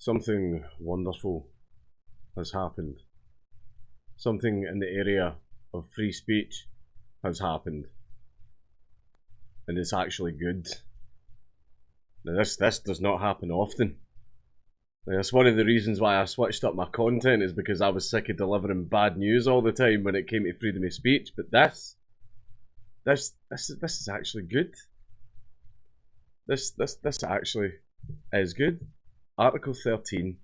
Something wonderful has happened. Something in the area of free speech has happened. And it's actually good. Now this does not happen often. That's one of the reasons why I switched up my content, is because I was sick of delivering bad news all the time when it came to freedom of speech. But this is actually good. This actually is good. Article 13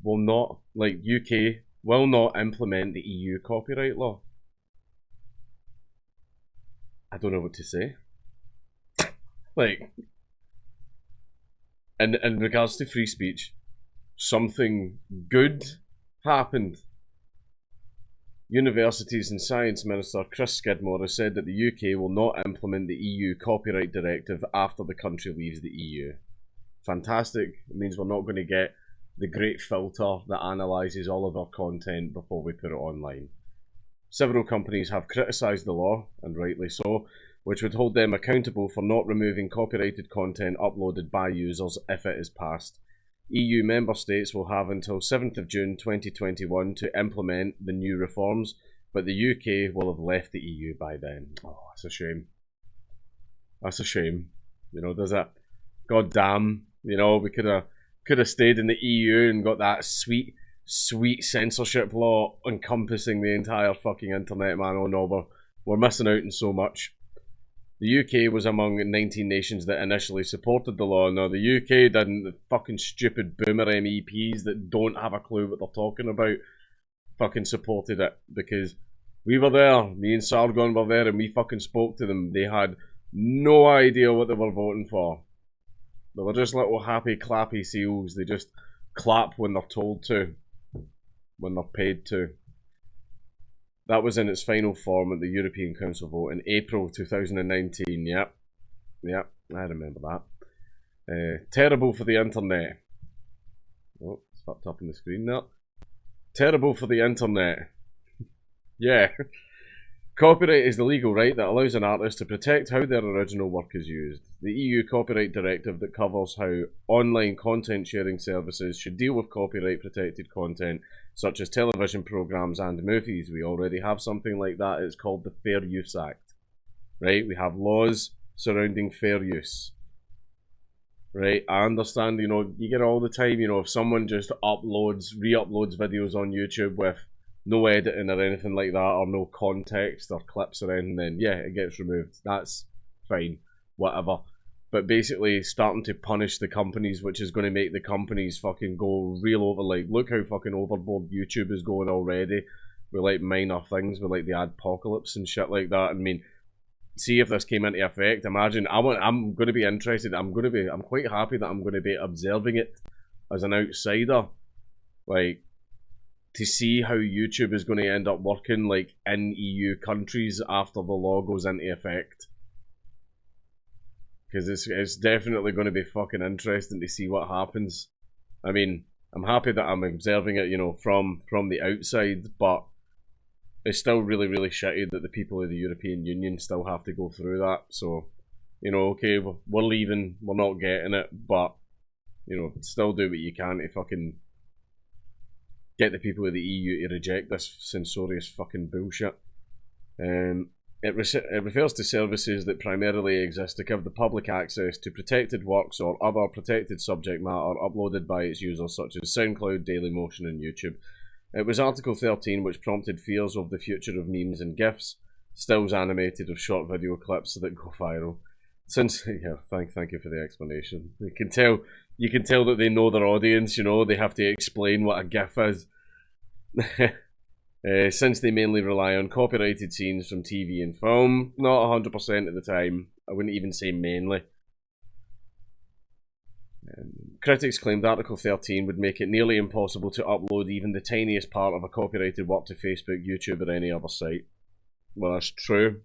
will not, like UK, will not implement the EU copyright law. I don't know what to say. Like, in regards to free speech, something good happened. Universities and Science Minister Chris Skidmore has said that the UK will not implement the EU copyright directive after the country leaves the EU. Fantastic. It means we're not going to get the great filter that analyses all of our content before we put it online. Several companies have criticised the law, and rightly so, which would hold them accountable for not removing copyrighted content uploaded by users if it is passed. EU member states will have until 7th of June 2021 to implement the new reforms, but the UK will have left the EU by then. Oh, that's a shame. That's a shame. You know, there's a goddamn, you know, we could have stayed in the EU and got that sweet censorship law encompassing the entire fucking internet, man. Oh no, we're missing out on so much. The UK was among 19 nations that initially supported the law. Now, the UK didn't. The fucking stupid boomer MEPs that don't have a clue what they're talking about fucking supported it, because we were there. Me and Sargon were there and we fucking spoke to them. They had no idea what they were voting for. They were just little happy clappy seals. They just clap when they're told to, when they're paid to. That was in its final form at the European Council vote in April 2019. Yep, I remember that. Terrible for the internet. Oh, it's fucked up on the screen now. Terrible for the internet. Yeah. Copyright is the legal right that allows an artist to protect how their original work is used. The EU Copyright Directive that covers how online content sharing services should deal with copyright protected content, such as television programmes and movies. We already have something like that. It's called the Fair Use Act. Right? We have laws surrounding fair use. Right? I understand, you know, you get it all the time, you know, if someone just re-uploads videos on YouTube with no editing or anything like that, or no context or clips or anything, then yeah, it gets removed. That's fine, whatever. But basically starting to punish the companies, which is going to make the companies fucking go real over, like, look how fucking overboard YouTube is going already with like minor things, with like the adpocalypse and shit like that. I mean, see if this came into effect, imagine, I'm going to be interested, I'm quite happy that I'm going to be observing it as an outsider, like, to see how YouTube is going to end up working, like, in EU countries after the law goes into effect. Because it's definitely going to be fucking interesting to see what happens. I mean, I'm happy that I'm observing it, you know, from the outside, but it's still really, really shitty that the people of the European Union still have to go through that. So, you know, okay, we're leaving, we're not getting it, but, you know, still do what you can to fucking get the people of the EU to reject this censorious fucking bullshit. It refers to services that primarily exist to give the public access to protected works or other protected subject matter uploaded by its users, such as SoundCloud, Dailymotion and YouTube. It was Article 13 which prompted fears of the future of memes and GIFs, stills animated of short video clips that go viral. Since, yeah, thank you for the explanation. You can tell that they know their audience, you know, they have to explain what a GIF is. Since they mainly rely on copyrighted scenes from TV and film, not 100% of the time, I wouldn't even say mainly. Critics claimed Article 13 would make it nearly impossible to upload even the tiniest part of a copyrighted work to Facebook, YouTube or any other site. Well, that's true.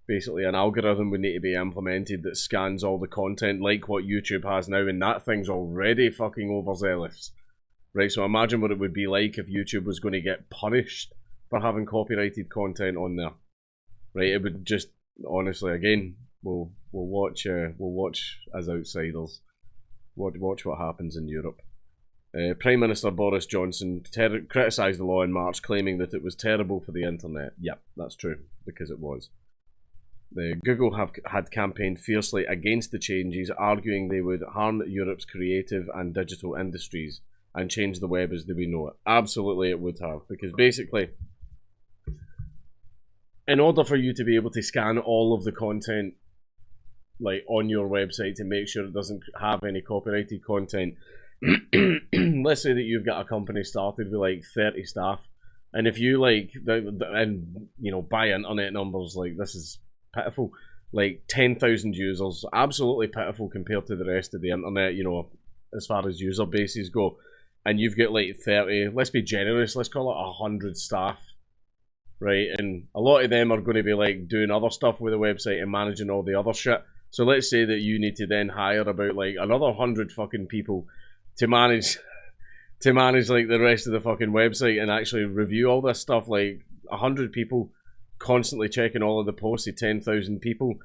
Basically, an algorithm would need to be implemented that scans all the content like what YouTube has now, and that thing's already fucking overzealous. Right, so imagine what it would be like if YouTube was going to get punished for having copyrighted content on there. Right, it would just, honestly, again, we'll watch as outsiders. Watch what happens in Europe. Prime Minister Boris Johnson criticised the law in March, claiming that it was terrible for the internet. Yep, that's true, because it was. Google had campaigned fiercely against the changes, arguing they would harm Europe's creative and digital industries and change the web as we know it. Absolutely it would have, because basically, in order for you to be able to scan all of the content like on your website to make sure it doesn't have any copyrighted content, let's say that you've got a company started with like 30 staff, and if you like, and you know, by internet numbers, like this is pitiful, like 10,000 users, absolutely pitiful compared to the rest of the internet, you know, as far as user bases go, and you've got like 30, let's be generous, let's call it 100 staff, right, and a lot of them are going to be like doing other stuff with the website and managing all the other shit. So let's say that you need to then hire about like another 100 fucking people to manage like the rest of the fucking website and actually review all this stuff. Like 100 people constantly checking all of the posts of 10,000 people,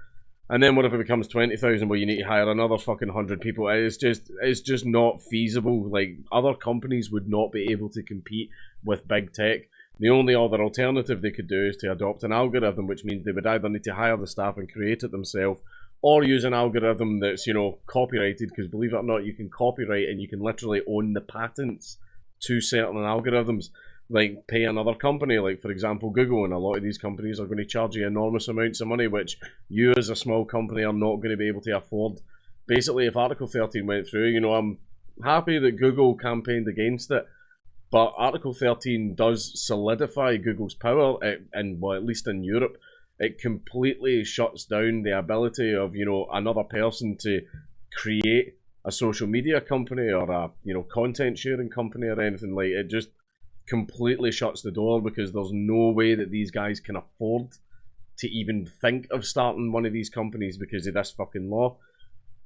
and then what if it becomes 20,000? Well, you need to hire another fucking 100 people. It's just not feasible. Like, other companies would not be able to compete with big tech. The only other alternative they could do is to adopt an algorithm, which means they would either need to hire the staff and create it themselves, or use an algorithm that's, you know, copyrighted, because believe it or not, you can copyright and you can literally own the patents to certain algorithms. Like, pay another company, like for example Google, and a lot of these companies are going to charge you enormous amounts of money, which you as a small company are not going to be able to afford. Basically, if Article 13 went through, you know, I'm happy that Google campaigned against it, but Article 13 does solidify Google's power, and well, at least in Europe, it completely shuts down the ability of, you know, another person to create a social media company or a, you know, content sharing company or anything. Like, it just completely shuts the door, because there's no way that these guys can afford to even think of starting one of these companies because of this fucking law.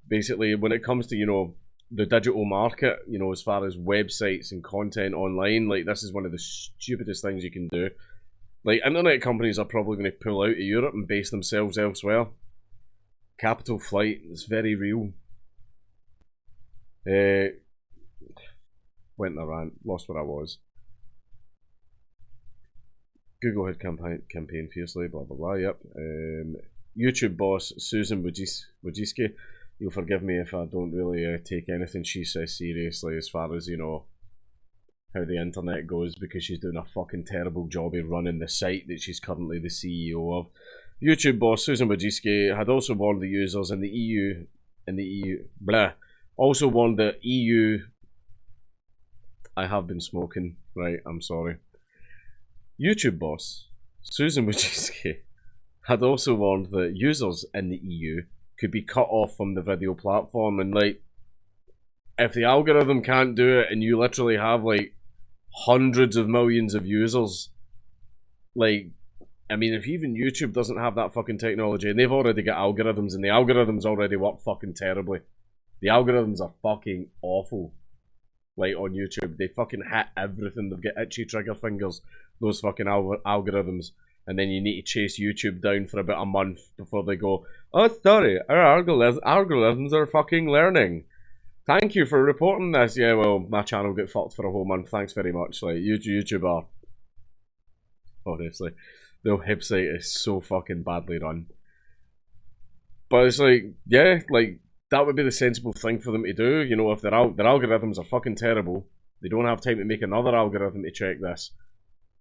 Basically, when it comes to, you know, the digital market, you know, as far as websites and content online, like, this is one of the stupidest things you can do. Like, internet companies are probably going to pull out of Europe and base themselves elsewhere. Capital flight is very real. Went in a rant, lost where I was. Google had campaigned fiercely, blah blah blah, yep. YouTube boss Susan Wojcicki, you'll forgive me if I don't really take anything she says seriously as far as, you know, how the internet goes, because she's doing a fucking terrible job of running the site that she's currently the CEO of. YouTube boss Susan Wojcicki had also warned the users in the EU, also warned the EU, I have been smoking, right, I'm sorry. YouTube boss Susan Wojcicki had also warned that users in the EU could be cut off from the video platform, and like, if the algorithm can't do it and you literally have like hundreds of millions of users, like, I mean, if even YouTube doesn't have that fucking technology, and they've already got algorithms, and the algorithms already work fucking terribly. The algorithms are fucking awful. Like, on YouTube, they fucking hit everything. They've got itchy trigger fingers, those fucking algorithms, and then you need to chase YouTube down for about a month before they go, oh sorry, our algorithms are fucking learning. Thank you for reporting this. Yeah, well, my channel got fucked for a whole month, thanks very much. Like, YouTube are, honestly, their website is so fucking badly run. But it's like, yeah, like, that would be the sensible thing for them to do. You know, if their algorithms are fucking terrible, they don't have time to make another algorithm to check this.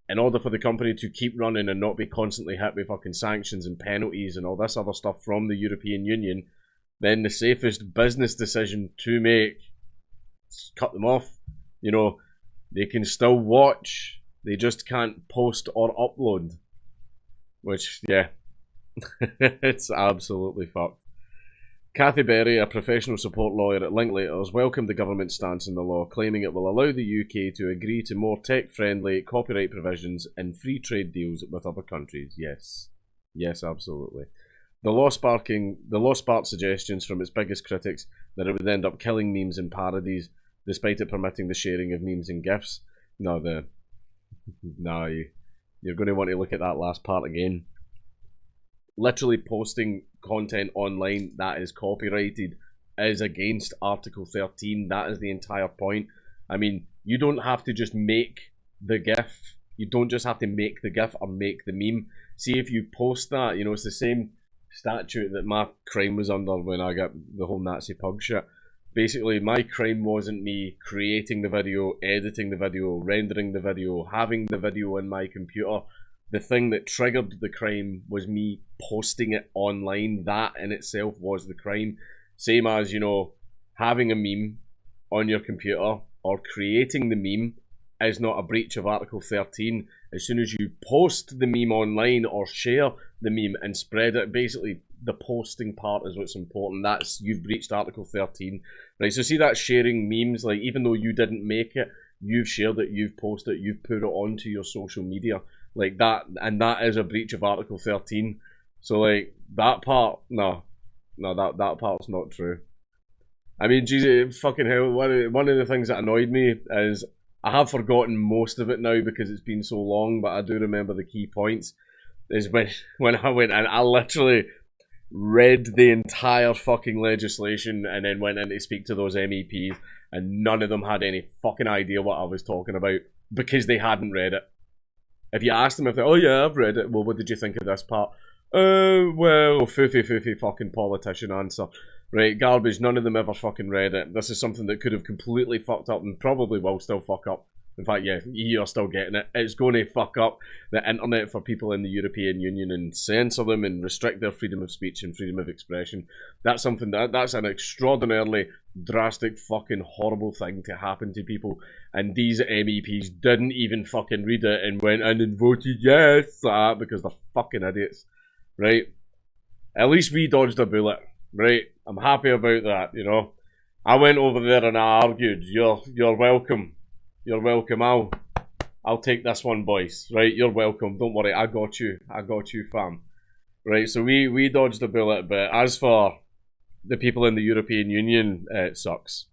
In order for the company to keep running and not be constantly hit with fucking sanctions and penalties and all this other stuff from the European Union, then the safest business decision to make is cut them off. You know, they can still watch, they just can't post or upload. Which, yeah, it's absolutely fucked. Kathy Berry, a professional support lawyer at Linklaters, welcomed the government's stance in the law, claiming it will allow the UK to agree to more tech-friendly copyright provisions in free trade deals with other countries. Yes. Yes, absolutely. The law sparked suggestions from its biggest critics that it would end up killing memes and parodies, despite it permitting the sharing of memes and GIFs. No, you're going to want to look at that last part again. Literally posting content online that is copyrighted is against Article 13. That is the entire point. I mean, you don't have to just make the GIF. You don't just have to make the GIF or make the meme. See, if you post that, you know, it's the same statute that my crime was under when I got the whole Nazi pug shit. Basically, my crime wasn't me creating the video, editing the video, rendering the video, having the video in my computer. The thing that triggered the crime was me posting it online. That in itself was the crime. Same as, you know, having a meme on your computer or creating the meme is not a breach of Article 13. As soon as you post the meme online or share the meme and spread it, basically the posting part is what's important. That's, you've breached Article 13. Right, so see that sharing memes, like even though you didn't make it, you've shared it, you've posted it, you've put it onto your social media. Like that, and that is a breach of Article 13. So like that part, no, that part's not true. I mean, Jesus, fucking hell, one of the things that annoyed me is I have forgotten most of it now because it's been so long, but I do remember the key points. Is when I went and I literally read the entire fucking legislation and then went in to speak to those MEPs, and none of them had any fucking idea what I was talking about because they hadn't read it. If you asked them if they, oh yeah, I've read it, well, what did you think of this part? Well, foofy fucking politician answer. Right, garbage, none of them ever fucking read it. This is something that could have completely fucked up and probably will still fuck up. In fact, yeah, you're still getting it. It's going to fuck up the internet for people in the European Union and censor them and restrict their freedom of speech and freedom of expression. That's something that's an extraordinarily drastic, fucking horrible thing to happen to people. And these MEPs didn't even fucking read it and went in and voted yes because they're fucking idiots, right? At least we dodged a bullet, right? I'm happy about that, you know. I went over there and I argued. You're welcome. You're welcome. I'll take this one, boys. Right? You're welcome. Don't worry. I got you. I got you, fam. Right? So we dodged a bullet. But as for the people in the European Union, it sucks.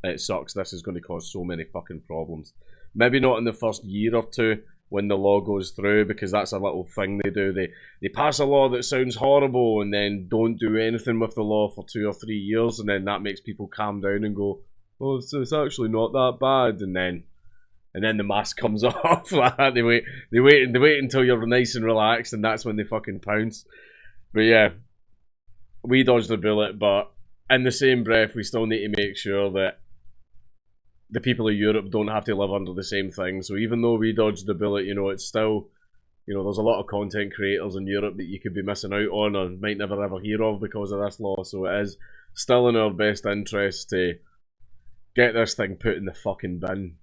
It sucks. This is going to cause so many fucking problems. Maybe not in the first year or two when the law goes through, because that's a little thing they do. They pass a law that sounds horrible and then don't do anything with the law for 2 or 3 years, and then that makes people calm down and go, oh, it's actually not that bad, and then the mask comes off. they wait until you're nice and relaxed, and that's when they fucking pounce. But yeah, we dodged the bullet, but in the same breath, we still need to make sure that the people of Europe don't have to live under the same thing. So even though we dodged the bullet, you know, it's still, you know, there's a lot of content creators in Europe that you could be missing out on or might never ever hear of because of this law. So it is still in our best interest to get this thing put in the fucking bin.